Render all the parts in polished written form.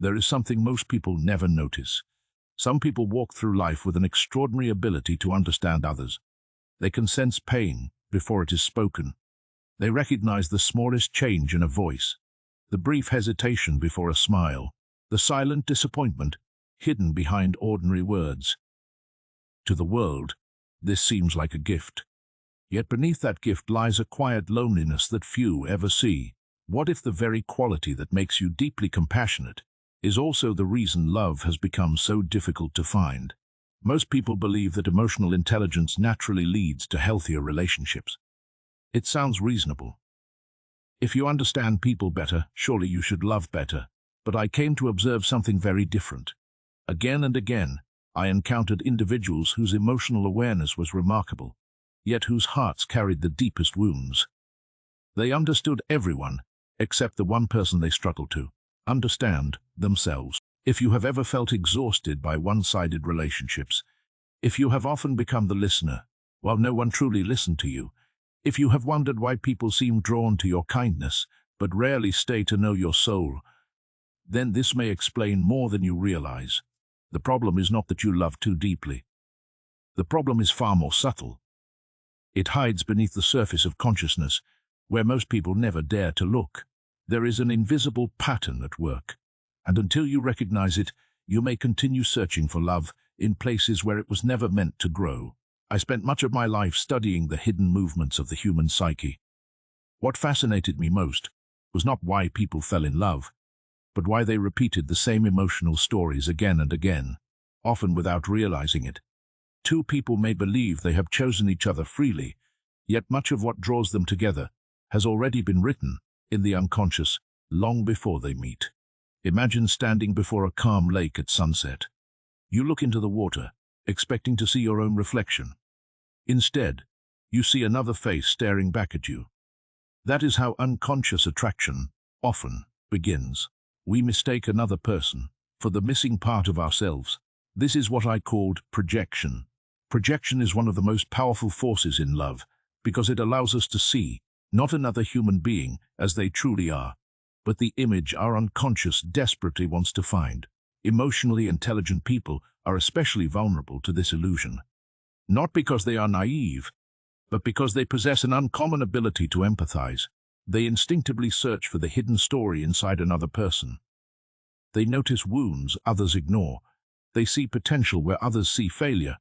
there is something most people never notice. Some people walk through life with an extraordinary ability to understand others. They can sense pain before it is spoken. They recognize the smallest change in a voice, the brief hesitation before a smile, the silent disappointment hidden behind ordinary words. To the world, this seems like a gift. Yet beneath that gift lies a quiet loneliness that few ever see. What if the very quality that makes you deeply compassionate is also the reason love has become so difficult to find? Most people believe that emotional intelligence naturally leads to healthier relationships. It sounds reasonable. If you understand people better, surely you should love better. But I came to observe something very different. Again and again, I encountered individuals whose emotional awareness was remarkable, yet whose hearts carried the deepest wounds. They understood everyone, except the one person they struggled to understand, themselves. If you have ever felt exhausted by one-sided relationships, if you have often become the listener, while no one truly listened to you, if you have wondered why people seem drawn to your kindness, but rarely stay to know your soul, then this may explain more than you realize. The problem is not that you love too deeply. The problem is far more subtle. It hides beneath the surface of consciousness, where most people never dare to look. There is an invisible pattern at work, and until you recognize it, you may continue searching for love in places where it was never meant to grow. I spent much of my life studying the hidden movements of the human psyche. What fascinated me most was not why people fell in love, but why they repeated the same emotional stories again and again, often without realizing it. Two people may believe they have chosen each other freely, yet much of what draws them together has already been written in the unconscious long before they meet. Imagine standing before a calm lake at sunset. You look into the water, expecting to see your own reflection. Instead, you see another face staring back at you. That is how unconscious attraction often begins. We mistake another person for the missing part of ourselves. This is what I called projection. Projection is one of the most powerful forces in love because it allows us to see not another human being as they truly are, but the image our unconscious desperately wants to find. Emotionally intelligent people are especially vulnerable to this illusion, not because they are naive, but because they possess an uncommon ability to empathize. They instinctively search for the hidden story inside another person. They notice wounds others ignore. They see potential where others see failure.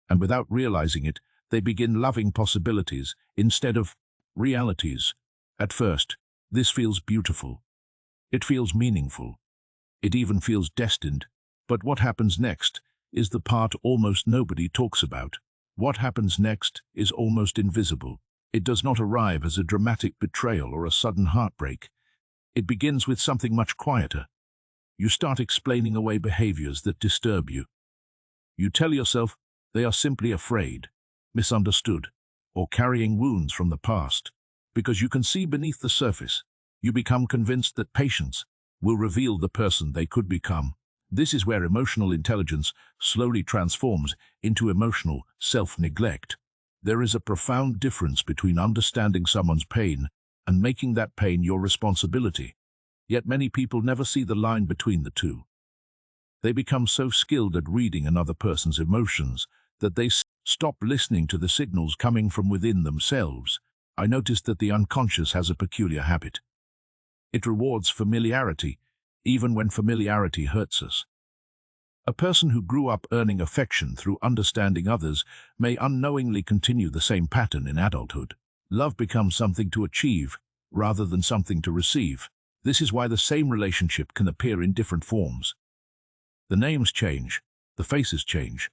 And without realizing it, they begin loving possibilities instead of realities. At first, this feels beautiful. It feels meaningful. It even feels destined. But what happens next is the part almost nobody talks about. What happens next is almost invisible. It does not arrive as a dramatic betrayal or a sudden heartbreak. It begins with something much quieter. You start explaining away behaviors that disturb you. You tell yourself they are simply afraid, misunderstood, or carrying wounds from the past. Because you can see beneath the surface, you become convinced that patience will reveal the person they could become. This is where emotional intelligence slowly transforms into emotional self-neglect. There is a profound difference between understanding someone's pain and making that pain your responsibility. Yet many people never see the line between the two. They become so skilled at reading another person's emotions that they stop listening to the signals coming from within themselves. I noticed that the unconscious has a peculiar habit. It rewards familiarity, even when familiarity hurts us. A person who grew up earning affection through understanding others may unknowingly continue the same pattern in adulthood. Love becomes something to achieve rather than something to receive. This is why the same relationship can appear in different forms. The names change, the faces change,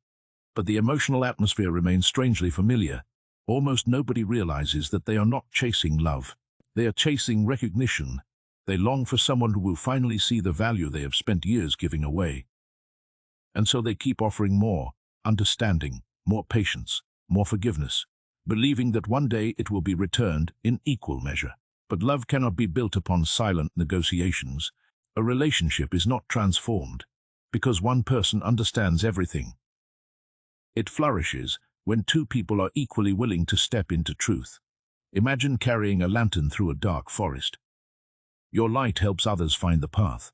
but the emotional atmosphere remains strangely familiar. Almost nobody realizes that they are not chasing love. They are chasing recognition. They long for someone who will finally see the value they have spent years giving away. And so they keep offering more understanding, more patience, more forgiveness, believing that one day it will be returned in equal measure. But love cannot be built upon silent negotiations. A relationship is not transformed because one person understands everything. It flourishes when two people are equally willing to step into truth. Imagine carrying a lantern through a dark forest. Your light helps others find the path.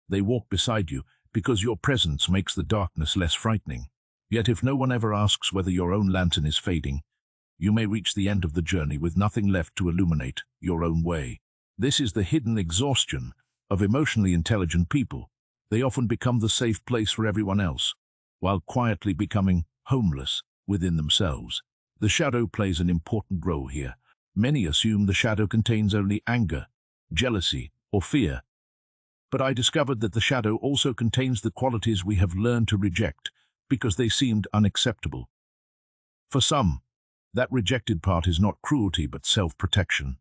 They walk beside you because your presence makes the darkness less frightening. Yet if no one ever asks whether your own lantern is fading, you may reach the end of the journey with nothing left to illuminate your own way. This is the hidden exhaustion of emotionally intelligent people. They often become the safe place for everyone else, while quietly becoming homeless within themselves. The shadow plays an important role here. Many assume the shadow contains only anger, jealousy, or fear. But I discovered that the shadow also contains the qualities we have learned to reject because they seemed unacceptable. For some, that rejected part is not cruelty but self-protection,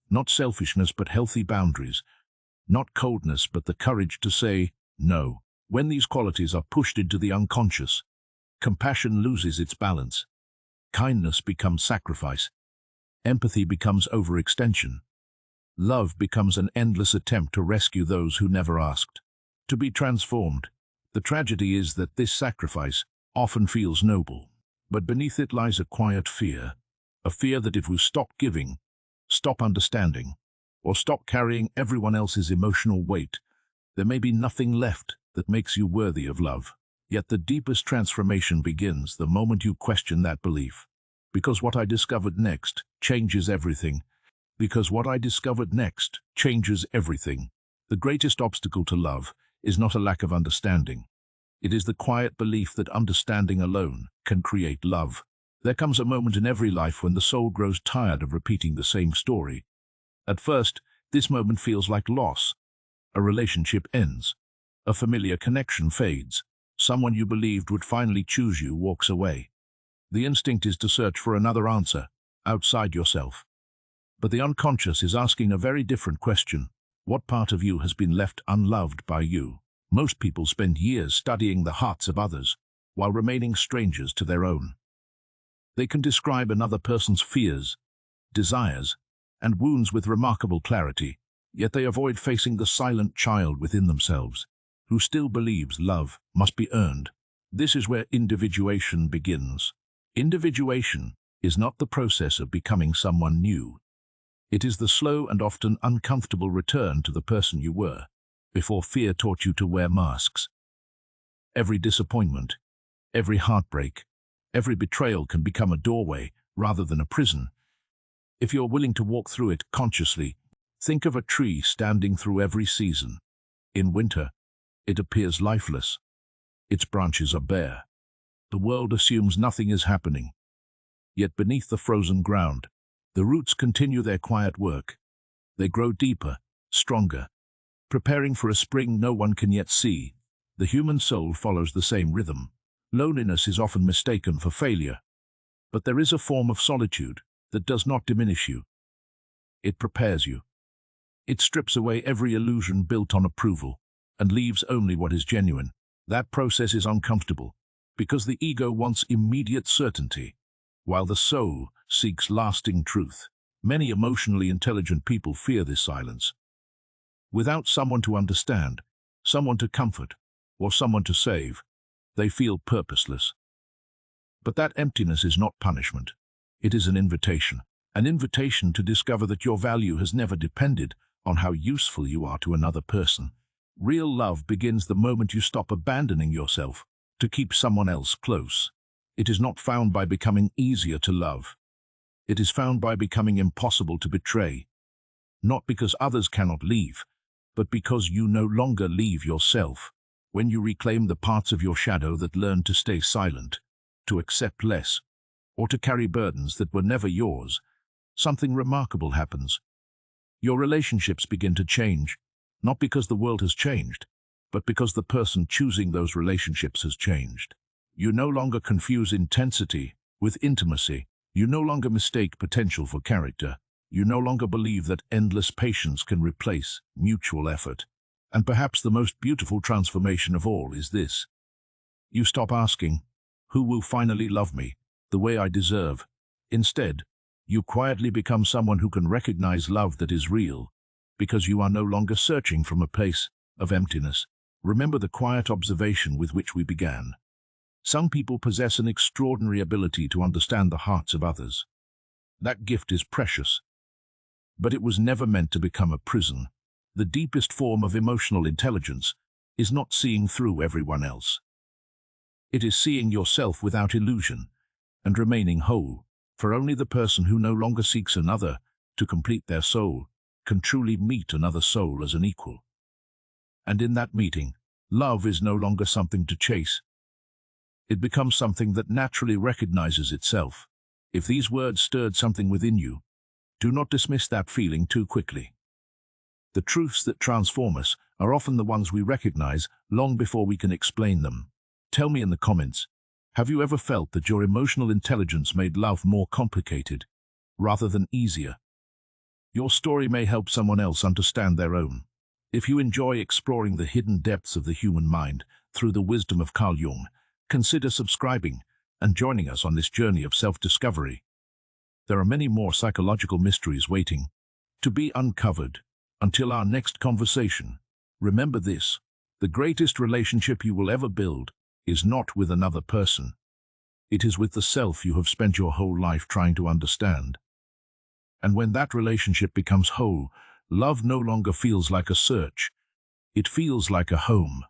not selfishness but healthy boundaries, not coldness but the courage to say no. When these qualities are pushed into the unconscious, compassion loses its balance. Kindness becomes sacrifice. Empathy becomes overextension. Love becomes an endless attempt to rescue those who never asked to be transformed. The tragedy is that this sacrifice often feels noble, but beneath it lies a quiet fear, a fear that if we stop giving, stop understanding, or stop carrying everyone else's emotional weight, there may be nothing left that makes you worthy of love. Yet the deepest transformation begins the moment you question that belief. Because what I discovered next changes everything. Because what I discovered next changes everything. The greatest obstacle to love is not a lack of understanding. It is the quiet belief that understanding alone can create love. There comes a moment in every life when the soul grows tired of repeating the same story. At first, this moment feels like loss. A relationship ends. A familiar connection fades. Someone you believed would finally choose you walks away. The instinct is to search for another answer, outside yourself. But the unconscious is asking a very different question. What part of you has been left unloved by you? Most people spend years studying the hearts of others, while remaining strangers to their own. They can describe another person's fears, desires, and wounds with remarkable clarity, yet they avoid facing the silent child within themselves, who still believes love must be earned. This is where individuation begins. Individuation is not the process of becoming someone new. It is the slow and often uncomfortable return to the person you were, before fear taught you to wear masks. Every disappointment, every heartbreak, every betrayal can become a doorway rather than a prison. If you're willing to walk through it consciously, think of a tree standing through every season. In winter, it appears lifeless. Its branches are bare. The world assumes nothing is happening. Yet beneath the frozen ground, the roots continue their quiet work. They grow deeper, stronger, preparing for a spring no one can yet see. The human soul follows the same rhythm. Loneliness is often mistaken for failure. But there is a form of solitude that does not diminish you. It prepares you. It strips away every illusion built on approval and leaves only what is genuine. That process is uncomfortable because the ego wants immediate certainty, while the soul seeks lasting truth. Many emotionally intelligent people fear this silence. Without someone to understand, someone to comfort, or someone to save, they feel purposeless. But that emptiness is not punishment. It is an invitation to discover that your value has never depended on how useful you are to another person. Real love begins the moment you stop abandoning yourself to keep someone else close. It is not found by becoming easier to love. It is found by becoming impossible to betray. Not because others cannot leave, but because you no longer leave yourself. When you reclaim the parts of your shadow that learned to stay silent, to accept less, or to carry burdens that were never yours, something remarkable happens. Your relationships begin to change, not because the world has changed, but because the person choosing those relationships has changed. You no longer confuse intensity with intimacy. You no longer mistake potential for character. You no longer believe that endless patience can replace mutual effort. And perhaps the most beautiful transformation of all is this. You stop asking, who will finally love me the way I deserve? Instead, you quietly become someone who can recognize love that is real, because you are no longer searching from a place of emptiness. Remember the quiet observation with which we began. Some people possess an extraordinary ability to understand the hearts of others. That gift is precious, but it was never meant to become a prison. The deepest form of emotional intelligence is not seeing through everyone else. It is seeing yourself without illusion and remaining whole, for only the person who no longer seeks another to complete their soul can truly meet another soul as an equal. And in that meeting, love is no longer something to chase. It becomes something that naturally recognizes itself. If these words stirred something within you, do not dismiss that feeling too quickly. The truths that transform us are often the ones we recognize long before we can explain them. Tell me in the comments, have you ever felt that your emotional intelligence made love more complicated rather than easier? Your story may help someone else understand their own. If you enjoy exploring the hidden depths of the human mind through the wisdom of Carl Jung, consider subscribing and joining us on this journey of self-discovery. There are many more psychological mysteries waiting to be uncovered. Until our next conversation, remember this: the greatest relationship you will ever build is not with another person. It is with the self you have spent your whole life trying to understand. And when that relationship becomes whole, love no longer feels like a search. It feels like a home.